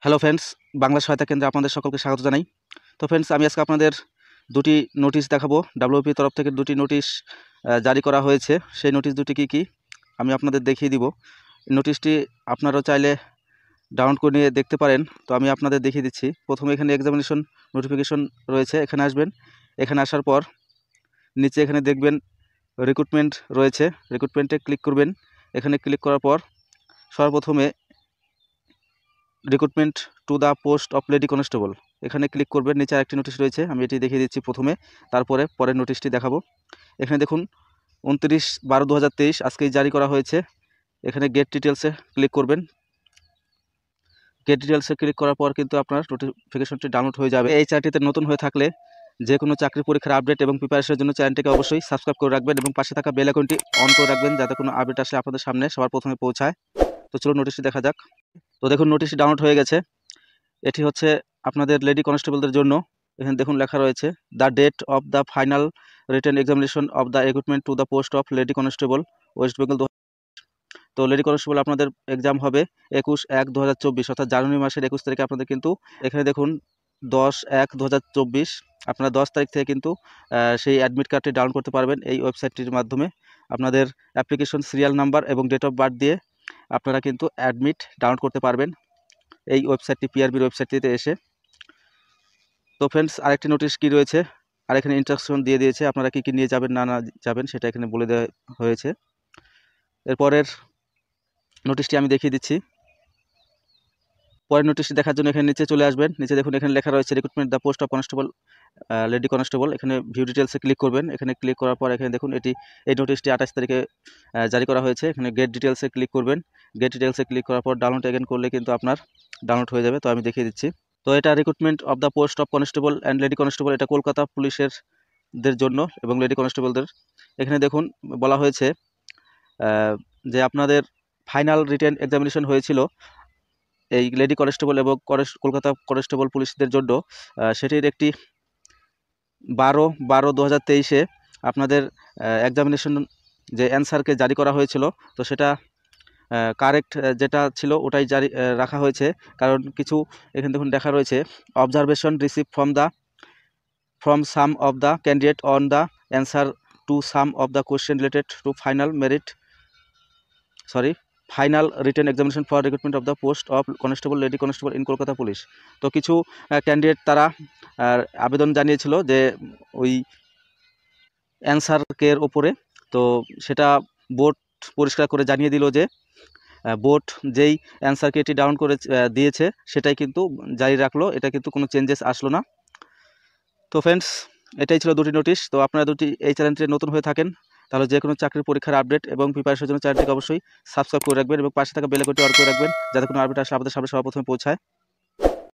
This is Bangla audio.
হ্যালো ফ্রেন্ডস, বাংলা সহায়তা কেন্দ্রে আপনাদের সকলকে স্বাগত জানাই। তো ফ্রেন্ডস, আমি আজকে আপনাদের দুটি নোটিশ দেখাবো। ডাব্লিউপি তরফ থেকে দুটি নোটিশ জারি করা হয়েছে। সেই নোটিশ দুটি কি আমি আপনাদের দেখিয়ে দিব। নোটিশটি আপনারাও চাইলে ডাউনলোড করে নিয়ে দেখতে পারেন। তো আমি আপনাদের দেখিয়ে দিচ্ছি। প্রথমে এখানে এক্সামিনেশন নোটিফিকেশন রয়েছে, এখানে আসবেন। এখানে আসার পর নিচে এখানে দেখবেন রিক্রুটমেন্ট রয়েছে, রিক্রুটমেন্টে ক্লিক করবেন। এখানে ক্লিক করার পর সর্বপ্রথমে recruitment to the post of lady constable এখানে ক্লিক করবেন। নিচে আরেকটি নোটিশ রয়েছে, আমি এটি দেখিয়ে দিচ্ছি প্রথমে, তারপরে পরের নোটিশটি দেখাবো। এখানে দেখুন 29/12/2023 আজকেই জারি করা হয়েছে। এখানে গেট ডিটেলসে ক্লিক করবেন। গেট ডিটেলসে ক্লিক করার পর কিন্তু আপনার নোটিফিকেশনটি ডাউনলোড হয়ে যাবে। এই চ্যানেলটিতে নতুন হয়ে থাকলে যে কোনো চাকরি পরীক্ষার আপডেট এবং প্রিপারেশনের জন্য চ্যানেলটিকে অবশ্যই সাবস্ক্রাইব করে রাখবেন এবং পাশে থাকা বেল আইকনটি অন করে রাখবেন, যাতে কোনো আপডেট আসলে আপনাদের সামনে সবার প্রথমে পৌঁছায়। তো চলুন নোটিশটি দেখা যাক। তো দেখুন, নোটিশটি ডাউনলোড হয়ে গেছে। এটি হচ্ছে আপনাদের লেডি কনস্টেবলদের জন্য। এখানে দেখুন লেখা রয়েছে, the date of the final written examination of the recruitment to the post of lady constable West Bengal. তো লেডি কনস্টেবল আপনাদের এক্সাম হবে 21/1/2024, অর্থাৎ জানুয়ারি মাসের 21 তারিখে আপনাদের কিন্তু এখানে দেখুন 10/1/2024 আপনারা 10 তারিখ থেকে কিন্তু সেই অ্যাডমিট কার্ডটি ডাউনলোড করতে পারবেন এই ওয়েবসাইটটির মাধ্যমে। আপনাদের অ্যাপ্লিকেশন সিরিয়াল নাম্বার এবং ডেট অফ বার্থ দিয়ে আপনারা কিন্তু অ্যাডমিট ডাউনলোড করতে পারবেন এই ওয়েবসাইটটি, পিআরবির ওয়েবসাইটটিতে এসে। তো ফ্রেন্ডস, আরেকটি নোটিশ কি রয়েছে, আর এখানে ইনস্ট্রাকশন দিয়ে দিয়েছে আপনারা কি নিয়ে যাবেন না যাবেন সেটা এখানে বলে দেওয়া হয়েছে। এরপরের নোটিশটি আমি দেখিয়ে দিচ্ছি। পরের নোটিশটি দেখার জন্য এখানে নিচে চলে আসবেন। নিচে দেখুন এখানে লেখা রয়েছে recruitment the post of constable lady constable. এখানে ভিউ ডিটেলসে ক্লিক করবেন। এখানে ক্লিক করার পর এখানে দেখুন এই নোটিশটি 28 তারিখে জারি করা হয়েছে। এখানে গেট ডিটেলসে ক্লিক করবেন। গেট ডিটেলসে ক্লিক করার পর ডাউনলোড এগেন করলে কিন্তু আপনার ডাউনলোড হয়ে যাবে। তো আমি দেখিয়ে দিচ্ছি। তো এটা recruitment of the post of constable and lady constable, এটা কলকাতা পুলিশের জন্য এবং লেডি কনস্টেবলদের। এখানে দেখুন বলা হয়েছে যে আপনাদের ফাইনাল রিটেন এক্সামিনেশন হয়েছিল এই লেডি কনস্টেবল এবং কলকাতা কনস্টেবল পুলিশদের জন্য। সেটির একটি 12/12/2023 আপনাদের এক্সামিনেশন যে অ্যান্সারকে জারি করা হয়েছিল, তো সেটা কারেক্ট যেটা ছিল ওটাই জারি রাখা হয়েছে। কারণ কিছু এখানে দেখুন দেখা রয়েছে, observation receive from some of the candidate on the answer to some of the question related to final written examination for recruitment of the post of constable lady constable in Kolkata police. তো কিছু ক্যান্ডিডেট তারা আবেদন জানিয়েছিল যে ওই অ্যান্সারকের ওপরে, তো সেটা বোর্ড পরিষ্কার করে জানিয়ে দিল যে বোর্ড যেই অ্যান্সারকে এটি ডাউন করে দিয়েছে সেটাই কিন্তু জারি রাখলো, এটা কিন্তু কোনো চেঞ্জেস আসলো না। তো ফ্রেন্ডস, এটাই ছিল দুটি নোটিশ। তো আপনারা এই চ্যানেলটি নতুন হয়ে থাকেন তাহলে যে কোনো চাকরির পরীক্ষার আপডেট এবং প্রিপারেশনের জন্য চ্যানেলটিকে অবশ্যই সাবস্ক্রাইব করে রাখবেন এবং পাশে থাকা বেল আইকনটি অন করে রাখবেন, যাতে কোনো আপডেট আসলে আপনাদের সামনে সবার প্রথমে পৌঁছায়।